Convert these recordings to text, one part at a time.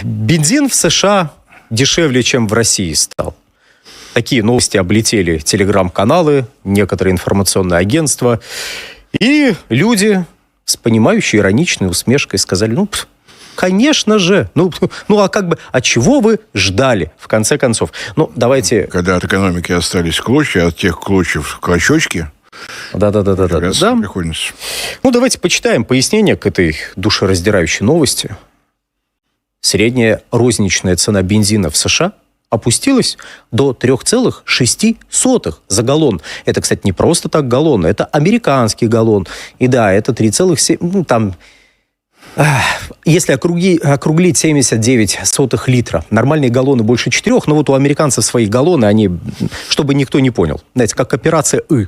Бензин в США дешевле, чем в России стал. Такие новости облетели телеграм-каналы, некоторые информационные агентства. И люди с понимающей ироничной усмешкой сказали, конечно же. А чего вы ждали, в конце концов? Давайте... Когда от экономики остались клочья, от тех клочьев клочочки... Да. Приходится. Давайте почитаем пояснение к этой душераздирающей новости. Средняя розничная цена бензина в США опустилась до 3,6 за галлон. Это, кстати, не просто так галлон, это американский галлон. И да, это 3,7... Если округлить 79 литра, нормальные галлоны больше 4, но вот у американцев свои галлоны, они, чтобы никто не понял, знаете, как операция «И».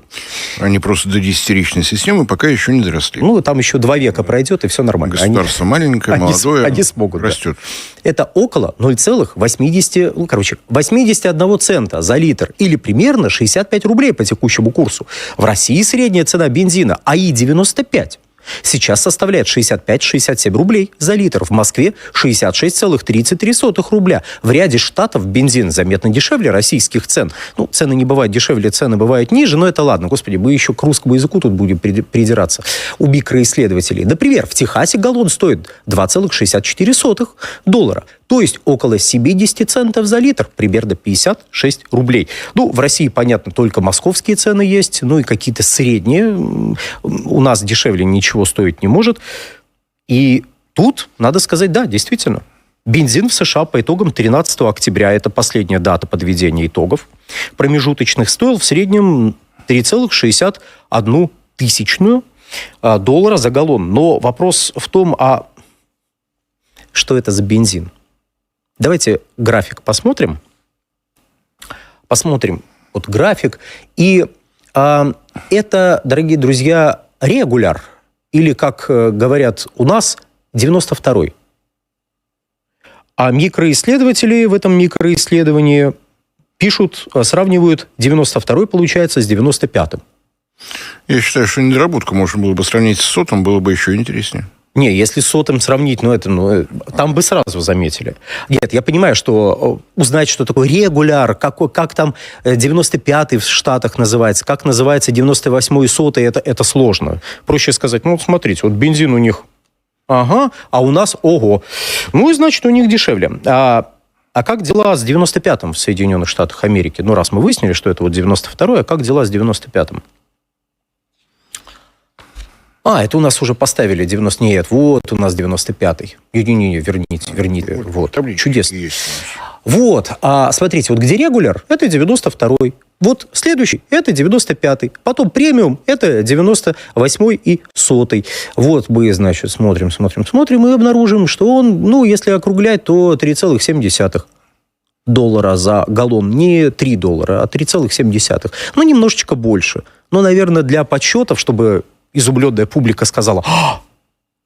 Они просто до 10-ричной системы пока еще не доросли. Там еще 2 века пройдет, и все нормально. Государство маленькое, молодое, они смогут, растет. Да. Это около 81 цента за литр, или примерно 65 рублей по текущему курсу. В России средняя цена бензина АИ-95 сейчас составляет 65-67 рублей за литр. В Москве 66,33 рубля. В ряде штатов бензин заметно дешевле российских цен. Цены не бывают дешевле, цены бывают ниже, но это ладно. Господи, мы еще к русскому языку тут будем придираться. У микроисследователей. Например, в Техасе галлон стоит $2,64. То есть около 70 центов за литр, примерно 56 рублей. В России, понятно, только московские цены есть, и какие-то средние. У нас дешевле ничего стоить не может. И тут, надо сказать, да, действительно, бензин в США по итогам 13 октября, это последняя дата подведения итогов, промежуточных, стоил в среднем 3,61 доллара за галлон. Но вопрос в том, что это за бензин? Давайте график посмотрим. Посмотрим график. И это, дорогие друзья, регуляр. Или, как говорят у нас, 92-й. А микроисследователи в этом микроисследовании пишут, сравнивают 92-й, получается, с 95-м. Я считаю, что недоработку можно было бы сравнить с 100-м, было бы еще интереснее. Не, если с 100-м сравнить, там бы сразу заметили. Нет, я понимаю, что узнать, что такое регуляр, как там 95-й в Штатах называется, как называется 98-й и 100-й, это сложно. Проще сказать, смотрите, бензин у них, ага, а у нас, ого. И значит, у них дешевле. А как дела с 95-м в Соединенных Штатах Америки? Раз мы выяснили, что это 92-й, а как дела с 95-м? Это у нас уже поставили 90... Нет, у нас 95-й. Не, верните. Чудесно. Смотрите, где регуляр, это 92-й. Следующий, это 95-й. Потом премиум, это 98-й и 100-й. Мы, значит, смотрим и обнаружим, что он, если округлять, то 3,7 доллара за галлон. Не 3 доллара, а 3,7. Немножечко больше. Наверное, для подсчетов, чтобы... изумленная публика сказала,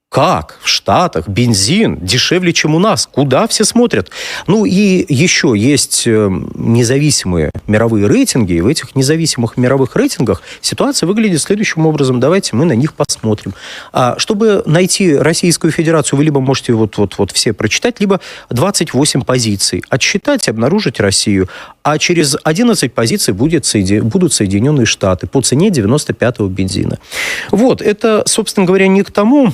как в Штатах бензин дешевле, чем у нас? Куда все смотрят? И еще есть независимые мировые рейтинги, и в этих независимых мировых рейтингах ситуация выглядит следующим образом. Давайте мы на них посмотрим. Чтобы найти Российскую Федерацию, вы либо можете все прочитать, либо 28 позиций отсчитать и обнаружить Россию, а через 11 позиций будут Соединенные Штаты по цене 95-го бензина. Это, собственно говоря, не к тому,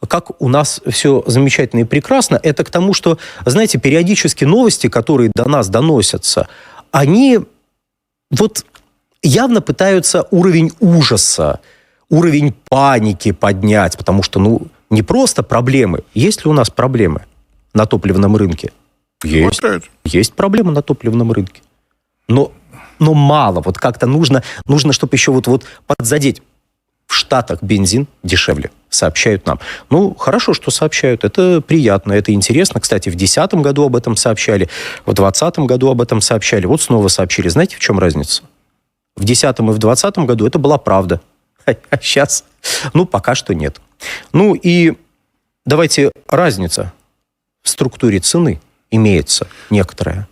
как у нас все замечательно и прекрасно. Это к тому, что, знаете, периодически новости, которые до нас доносятся, они явно пытаются уровень ужаса, уровень паники поднять, потому что, не просто проблемы. Есть ли у нас проблемы на топливном рынке? Есть. Есть проблемы на топливном рынке. Но мало. Как-то нужно, чтобы еще подзадеть. В Штатах бензин дешевле, сообщают нам. Хорошо, что сообщают, это приятно, это интересно. Кстати, в 2010 году об этом сообщали, в 2020 году об этом сообщали, снова сообщили. Знаете, в чем разница? В 2010 и в 2020 году это была правда. А сейчас, пока что нет. И давайте разница в структуре цены имеется некоторая.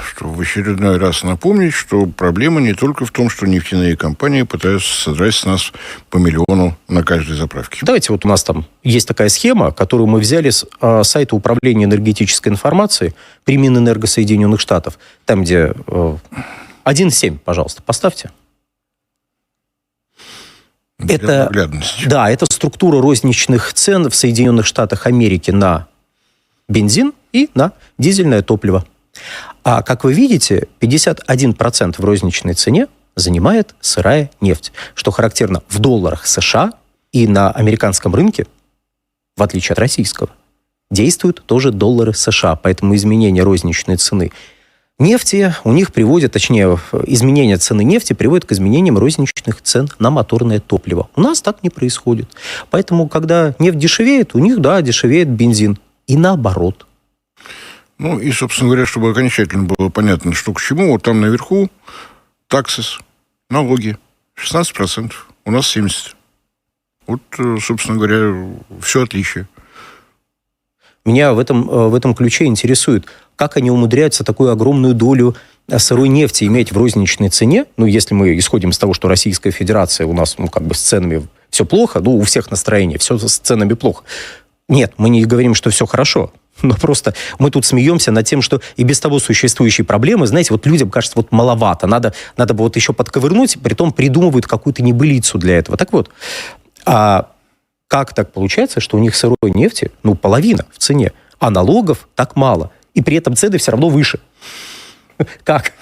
Что в очередной раз напомнить, что проблема не только в том, что нефтяные компании пытаются содрать с нас по миллиону на каждой заправке. Давайте, вот у нас там есть такая схема, которую мы взяли с сайта Управления энергетической информации при Минэнерго Соединенных Штатов. Там, где 1.7, пожалуйста, поставьте. Это, да, это структура розничных цен в Соединенных Штатах Америки на бензин и на дизельное топливо. А, как вы видите, 51% в розничной цене занимает сырая нефть, что характерно в долларах США и на американском рынке, в отличие от российского, действуют тоже доллары США, поэтому изменение розничной цены нефти у них приводит, точнее, изменение цены нефти приводит к изменениям розничных цен на моторное топливо. У нас так не происходит. Поэтому, когда нефть дешевеет, у них, да, дешевеет бензин. И наоборот. Ну, и, собственно говоря, чтобы окончательно было понятно, что к чему, вот там наверху таксис, налоги, 16%, у нас 70%. Вот, собственно говоря, все отличие. Меня в этом ключе интересует, как они умудряются такую огромную долю сырой нефти иметь в розничной цене. Ну, если мы исходим из того, что Российская Федерация у нас, ну, как бы с ценами все плохо, ну, у всех настроение, все с ценами плохо. Нет, мы не говорим, что все хорошо. Но просто мы тут смеемся над тем, что и без того существующие проблемы, знаете, вот людям кажется, вот маловато, надо бы вот еще подковырнуть, притом придумывают какую-то небылицу для этого. Так вот, как так получается, что у них сырой нефти, ну, половина в цене, а налогов так мало, и при этом цены все равно выше? Как?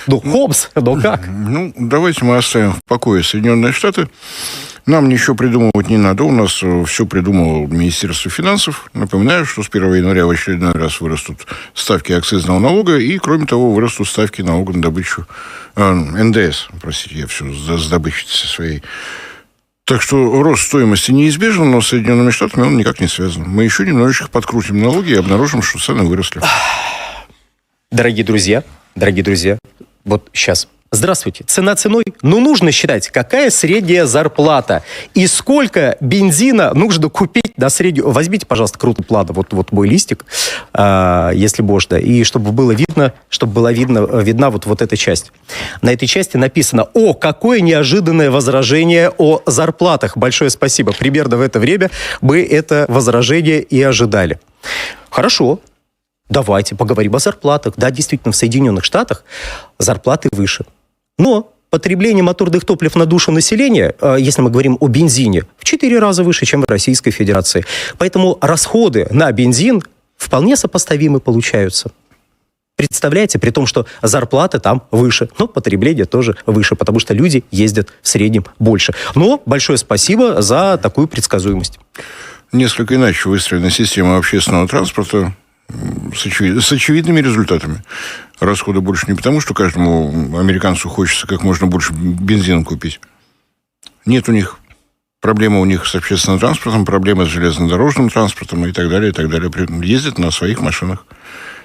Ну, Хоббс, но как? Ну, давайте мы оставим в покое Соединенные Штаты. Нам ничего придумывать не надо. У нас все придумало Министерство финансов. Напоминаю, что с 1 января в очередной раз вырастут ставки акцизного налога, и, кроме того, вырастут ставки налога на добычу НДС. Простите, я все с добычей своей. Так что рост стоимости неизбежен, но с Соединенными Штатами он никак не связан. Мы еще немножечко подкрутим налоги и обнаружим, что цены выросли. Дорогие друзья, вот сейчас. Здравствуйте. Цена ценой, но нужно считать, какая средняя зарплата и сколько бензина нужно купить на среднюю. Возьмите, пожалуйста, круто плана, вот мой листик, если можно, и чтобы было видно, видна вот эта часть. На этой части написано: «О, какое неожиданное возражение о зарплатах». Большое спасибо. Примерно в это время мы это возражение и ожидали. Хорошо. Давайте поговорим о зарплатах. Да, действительно, в Соединенных Штатах зарплаты выше. Но потребление моторных топлив на душу населения, если мы говорим о бензине, в 4 раза выше, чем в Российской Федерации. Поэтому расходы на бензин вполне сопоставимы получаются. Представляете, при том, что зарплаты там выше, но потребление тоже выше, потому что люди ездят в среднем больше. Но большое спасибо за такую предсказуемость. Несколько иначе выстроена система общественного транспорта с очевидными результатами. Расходы больше не потому, что каждому американцу хочется как можно больше бензина купить. Нет у них проблемы у них с общественным транспортом, проблемы с железнодорожным транспортом и так далее, и так далее. Ездят на своих машинах,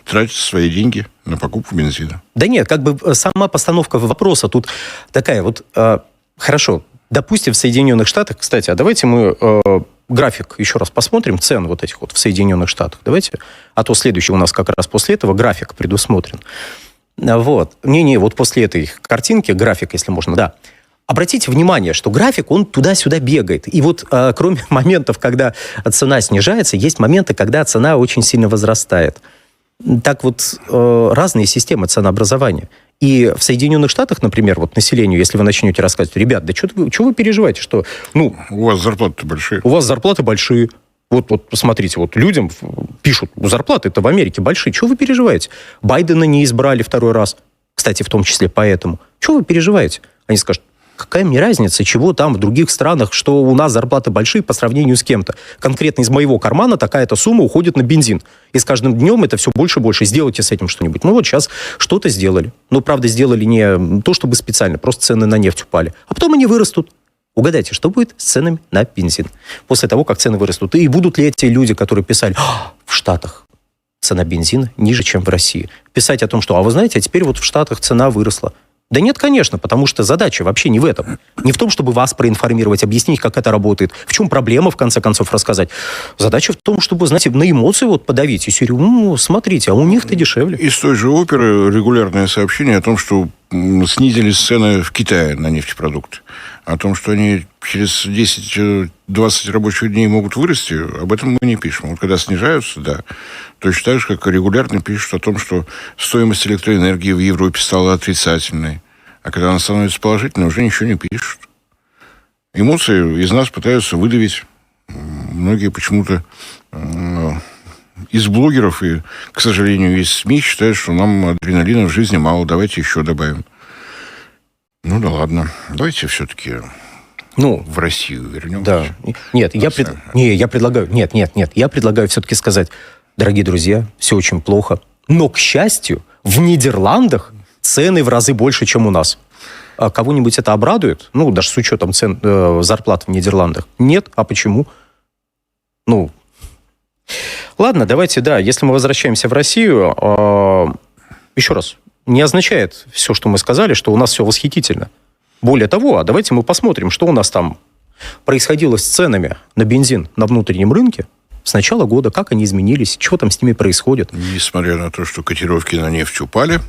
тратят свои деньги на покупку бензина. Да нет, как бы сама постановка вопроса тут такая вот... Хорошо, допустим, в Соединенных Штатах... Кстати, а давайте мы... график еще раз посмотрим, цен вот этих вот в Соединенных Штатах. Давайте. А то следующий у нас как раз после этого график предусмотрен. Вот. Вот после этой картинки график, если можно, да. Обратите внимание, что график, он туда-сюда бегает. И вот кроме моментов, когда цена снижается, есть моменты, когда цена очень сильно возрастает. Так вот, разные системы ценообразования. И в Соединенных Штатах, например, вот населению, если вы начнете рассказывать: ребят, да что вы переживаете, что... Ну, у вас зарплаты большие. У вас зарплаты большие. Вот посмотрите, вот людям пишут: зарплаты-то в Америке большие. Чего вы переживаете? Байдена не избрали второй раз. Кстати, в том числе поэтому. Чего вы переживаете? Они скажут: какая мне разница, чего там в других странах, что у нас зарплаты большие по сравнению с кем-то. Конкретно из моего кармана такая-то сумма уходит на бензин. И с каждым днем это все больше и больше. Сделайте с этим что-нибудь. Ну вот сейчас что-то сделали. Ну, правда, сделали не то, чтобы специально, просто цены на нефть упали. А потом они вырастут. Угадайте, что будет с ценами на бензин после того, как цены вырастут? И будут ли эти люди, которые писали: в Штатах цена бензина ниже, чем в России, писать о том, что, а вы знаете, а теперь вот в Штатах цена выросла? Да нет, конечно, потому что задача вообще не в этом. Не в том, чтобы вас проинформировать, объяснить, как это работает, в чем проблема, в конце концов, рассказать. Задача в том, чтобы, знаете, на эмоции вот подавить. И серию, смотрите, а у них-то дешевле. Из той же оперы регулярное сообщение о том, что снизились цены в Китае на нефтепродукты. О том, что они через 10-20 рабочих дней могут вырасти, об этом мы не пишем. Вот когда снижаются, да. Точно так же, как регулярно пишут о том, что стоимость электроэнергии в Европе стала отрицательной. А когда она становится положительной, уже ничего не пишут. Эмоции из нас пытаются выдавить. Многие почему-то из блогеров и, к сожалению, из СМИ считают, что нам адреналина в жизни мало, давайте еще добавим. Ну да ладно, давайте все-таки в Россию вернемся. Да. Нет, я предлагаю все-таки сказать, дорогие друзья, все очень плохо, но, к счастью, в Нидерландах цены в разы больше, чем у нас. А кого-нибудь это обрадует? Ну, даже с учетом цен, зарплат в Нидерландах. Нет? А почему? Ладно, давайте, если мы возвращаемся в Россию, еще раз, не означает все, что мы сказали, что у нас все восхитительно. Более того, давайте мы посмотрим, что у нас там происходило с ценами на бензин на внутреннем рынке с начала года, как они изменились, что там с ними происходит. Несмотря на то, что котировки на нефть упали,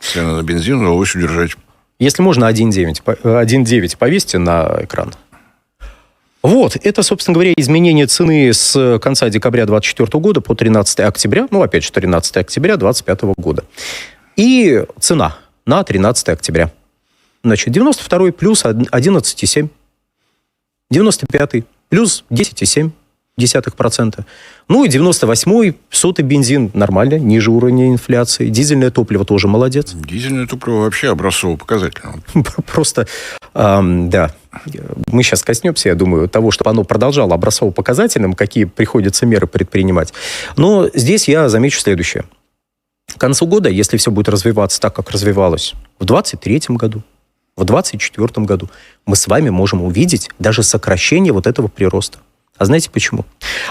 цены на бензин удалось удержать. Если можно, 1.9 повесьте на экран. Вот, это, собственно говоря, изменение цены с конца декабря 2024 года по 13 октября, опять же, 13 октября 2025 года. И цена на 13 октября. Значит, 92-й плюс 11,7. 95-й плюс 10,7%. Ну и 98-й сотый бензин нормально, ниже уровня инфляции. Дизельное топливо тоже молодец. Дизельное топливо вообще образцово-показательно. Просто, да. Мы сейчас коснемся, я думаю, того, чтобы оно продолжало образцово-показательным, какие приходится меры предпринимать. Но здесь я замечу следующее. К концу года, если все будет развиваться так, как развивалось в 2023 году, в 2024 году, мы с вами можем увидеть даже сокращение вот этого прироста. А знаете почему?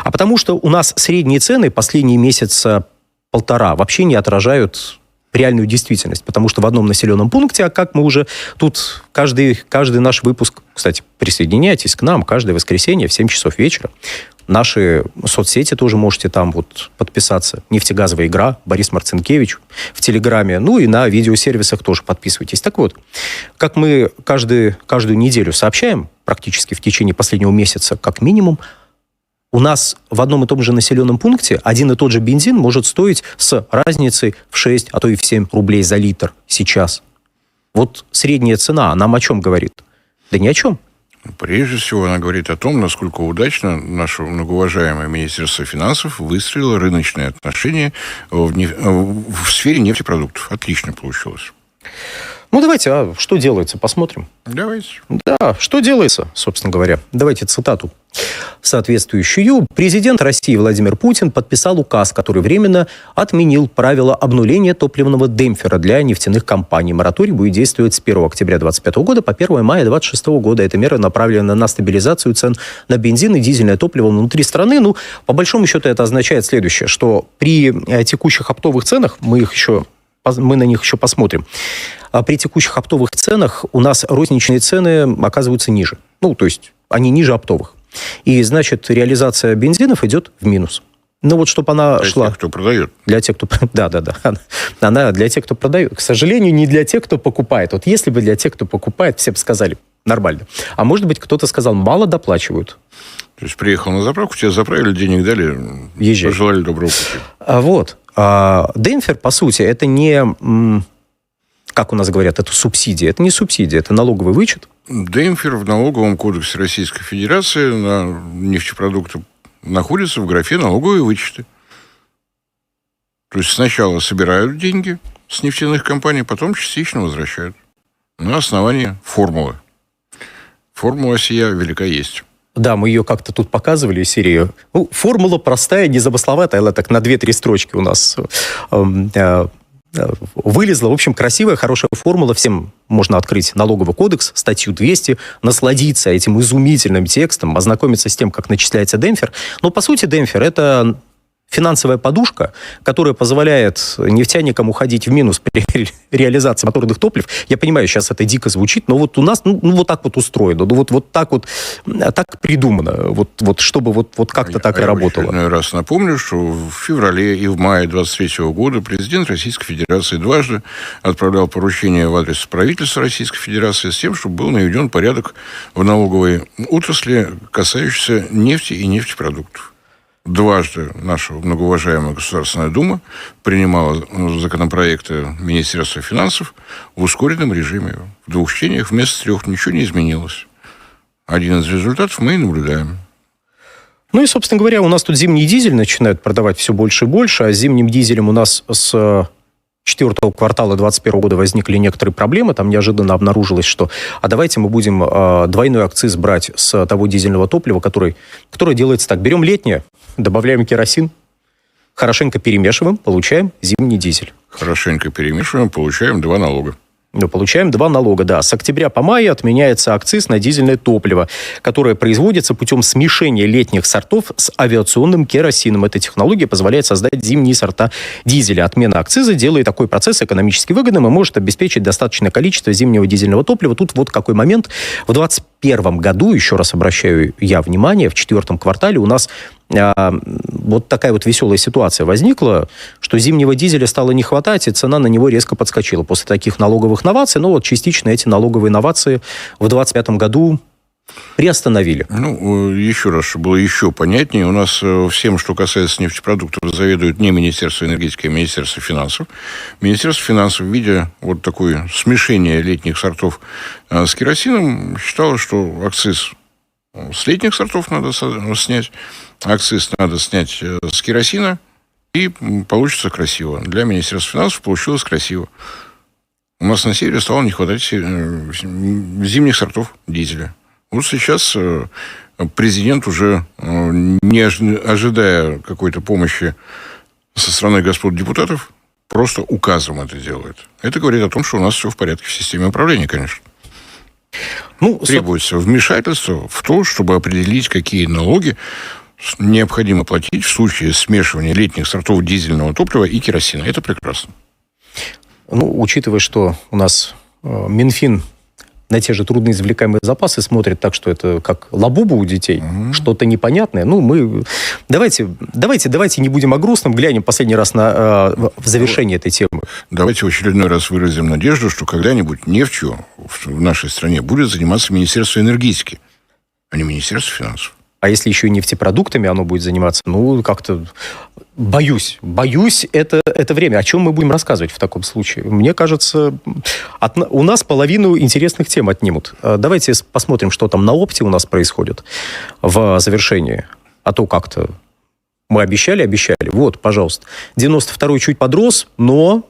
А потому что у нас средние цены последние месяца полтора вообще не отражают реальную действительность, потому что в одном населенном пункте, а как мы уже тут каждый наш выпуск, кстати, присоединяйтесь к нам каждое воскресенье в 7 часов вечера. Наши соцсети тоже можете там подписаться. «Нефтегазовая игра», Борис Марцинкевич в Телеграме, и на видеосервисах тоже подписывайтесь. Так вот, как мы каждую неделю сообщаем, практически в течение последнего месяца, как минимум, у нас в одном и том же населенном пункте один и тот же бензин может стоить с разницей в 6, а то и в 7 рублей за литр сейчас. Вот средняя цена нам о чем говорит? Да ни о чем. Прежде всего, она говорит о том, насколько удачно наше многоуважаемое Министерство финансов выстроило рыночные отношения в сфере нефтепродуктов. Отлично получилось. Давайте, что делается, посмотрим. Давайте. Да, что делается, собственно говоря. Давайте цитату соответствующую. Президент России Владимир Путин подписал указ, который временно отменил правила обнуления топливного демпфера для нефтяных компаний. Мораторий будет действовать с 1 октября 2025 года по 1 мая 2026 года. Эта мера направлена на стабилизацию цен на бензин и дизельное топливо внутри страны. По большому счету это означает следующее, что при текущих оптовых ценах, мы на них еще посмотрим, а при текущих оптовых ценах у нас розничные цены оказываются ниже. То есть они ниже оптовых. И, значит, реализация бензинов идет в минус. Чтобы она шла... Для тех, кто продает. Для тех, кто... Да. Она для тех, кто продает. К сожалению, не для тех, кто покупает. Вот если бы для тех, кто покупает, все бы сказали, нормально. А может быть, кто-то сказал, мало доплачивают. То есть приехал на заправку, тебе заправили, денег дали, езжай. Пожелали доброго пути. Демпфер, по сути, это не... Как у нас говорят, это субсидия. Это не субсидия, это налоговый вычет. Демпфер в налоговом кодексе Российской Федерации на нефтепродукты находится в графе «налоговые вычеты». То есть сначала собирают деньги с нефтяных компаний, потом частично возвращают. На основании формулы. Формула сия велика есть. Да, мы ее как-то тут показывали из серии. Формула простая, незамысловатая, она так на 2-3 строчки у нас вылезла. В общем, красивая, хорошая формула. Всем можно открыть налоговый кодекс, статью 200, насладиться этим изумительным текстом, ознакомиться с тем, как начисляется демпфер. Но, по сути, демпфер – это финансовая подушка, которая позволяет нефтяникам уходить в минус при реализации моторных топлив. Я понимаю, сейчас это дико звучит, но вот у нас вот так вот устроено, вот так придумано, вот чтобы вот как-то так и работало. Я очередной раз напомню, что в феврале и в мае 2023 года президент Российской Федерации дважды отправлял поручение в адрес правительства Российской Федерации с тем, чтобы был наведен порядок в налоговой отрасли, касающейся нефти и нефтепродуктов. Дважды наша многоуважаемая Государственная Дума принимала законопроекты Министерства финансов в ускоренном режиме. В 2 чтениях вместо 3 ничего не изменилось. Один из результатов мы и наблюдаем. Ну и, собственно говоря, у нас тут зимний дизель начинают продавать все больше и больше, а с зимним дизелем у нас с 4-го квартала 2021 года возникли некоторые проблемы. Там неожиданно обнаружилось, что давайте мы будем двойной акциз брать с того дизельного топлива, которое делается так. Берем летнее, добавляем керосин, хорошенько перемешиваем, получаем зимний дизель. Хорошенько перемешиваем, получаем 2 налога. Получаем 2 налога, да. С октября по май отменяется акциз на дизельное топливо, которое производится путем смешения летних сортов с авиационным керосином. Эта технология позволяет создать зимние сорта дизеля. Отмена акциза делает такой процесс экономически выгодным и может обеспечить достаточное количество зимнего дизельного топлива. Тут вот какой момент. В 2021 году, еще раз обращаю я внимание, в 4-м квартале у нас вот такая вот веселая ситуация возникла, что зимнего дизеля стало не хватать, и цена на него резко подскочила после таких налоговых новаций. Но вот частично эти налоговые новации в 2025 году приостановили. Еще раз, чтобы было еще понятнее, у нас всем, что касается нефтепродуктов, заведует не Министерство энергетики, а Министерство финансов. Министерство финансов, видя вот такое смешение летних сортов с керосином, считало, что акциз с летних сортов надо снять, акциз надо снять с керосина, и получится красиво. Для Министерства финансов получилось красиво. У нас на севере стало не хватать зимних сортов дизеля. Вот сейчас президент уже, не ожидая какой-то помощи со стороны господ депутатов, просто указом это делает. Это говорит о том, что у нас все в порядке в системе управления, конечно. Требуется вмешательство в то, чтобы определить, какие налоги необходимо платить в случае смешивания летних сортов дизельного топлива и керосина. Это прекрасно. Учитывая, что у нас Минфин на те же трудноизвлекаемые запасы смотрит так, что это как лабубу у детей, что-то непонятное. Давайте не будем о грустном, глянем последний раз в завершение этой темы. Давайте в очередной раз выразим надежду, что когда-нибудь нефтью в нашей стране будет заниматься Министерство энергетики, а не Министерство финансов. А если еще и нефтепродуктами оно будет заниматься, как-то боюсь это время. О чем мы будем рассказывать в таком случае? Мне кажется, у нас половину интересных тем отнимут. Давайте посмотрим, что там на опте у нас происходит в завершении. А то как-то мы обещали. Вот, пожалуйста. 92-й чуть подрос, но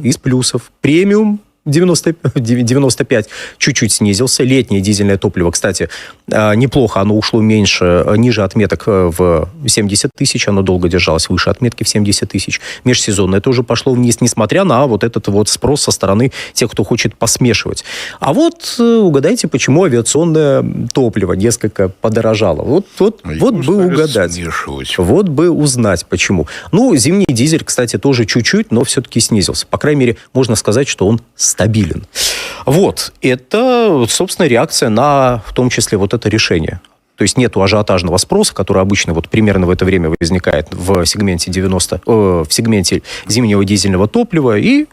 из плюсов. Премиум 95 чуть-чуть снизился. Летнее дизельное топливо, кстати, неплохо, оно ушло ниже отметок в 70 тысяч, оно долго держалось выше отметки в 70 тысяч. Межсезонное тоже пошло вниз, несмотря на вот этот вот спрос со стороны тех, кто хочет посмешивать. А вот угадайте, почему авиационное топливо несколько подорожало. Вот бы угадать. Смешивать. Вот бы узнать, почему. Зимний дизель, кстати, тоже чуть-чуть, но все-таки снизился. По крайней мере, можно сказать, что он стабилен. Это, собственно, реакция на, в том числе, вот это решение. То есть нету ажиотажного спроса, который обычно примерно в это время возникает в сегменте зимнего дизельного топлива. И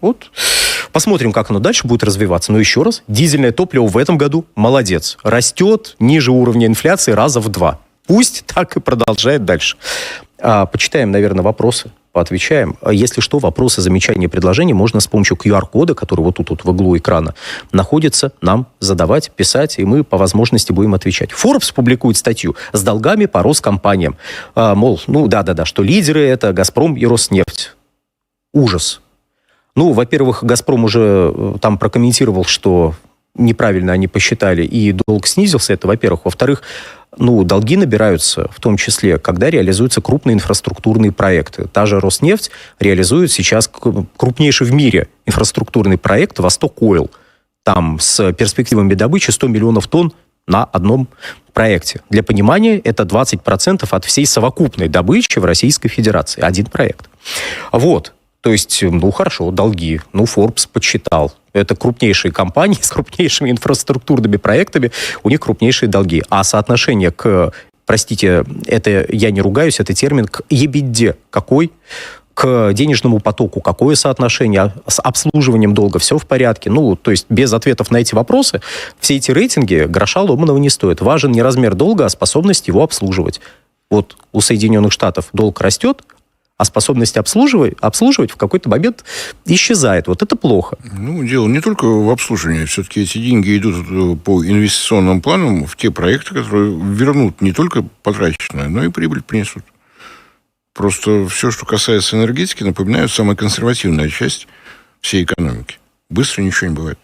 посмотрим, как оно дальше будет развиваться. Но еще раз, дизельное топливо в этом году молодец. Растет ниже уровня инфляции раза в 2. Пусть так и продолжает дальше. Почитаем, наверное, вопросы. Поотвечаем. Если что, вопросы, замечания, предложения можно с помощью QR-кода, который вот тут в углу экрана находится, нам задавать, писать, и мы по возможности будем отвечать. Forbes публикует статью с долгами по Роскомпаниям. Что лидеры это «Газпром» и «Роснефть». Ужас. Во-первых, «Газпром» уже там прокомментировал, что неправильно они посчитали, и долг снизился. Это, во-первых. Во-вторых, долги набираются, в том числе, когда реализуются крупные инфраструктурные проекты. Та же Роснефть реализует сейчас крупнейший в мире инфраструктурный проект «Восток Ойл». Там с перспективами добычи 100 миллионов тонн на одном проекте. Для понимания, это 20% от всей совокупной добычи в Российской Федерации. Один проект. Вот. То есть, хорошо, долги. Forbes подсчитал. Это крупнейшие компании с крупнейшими инфраструктурными проектами, у них крупнейшие долги. А соотношение простите, это я не ругаюсь, это термин, к EBITDA какой? К денежному потоку какое соотношение, с обслуживанием долга все в порядке. То есть без ответов на эти вопросы все эти рейтинги гроша ломаного не стоят. Важен не размер долга, а способность его обслуживать. Вот у Соединенных Штатов долг растет, а способность обслуживать в какой-то момент исчезает. Вот это плохо. Дело не только в обслуживании. Все-таки эти деньги идут по инвестиционным планам в те проекты, которые вернут не только потраченное, но и прибыль принесут. Просто все, что касается энергетики, напоминаю, самая консервативная часть всей экономики. Быстро ничего не бывает.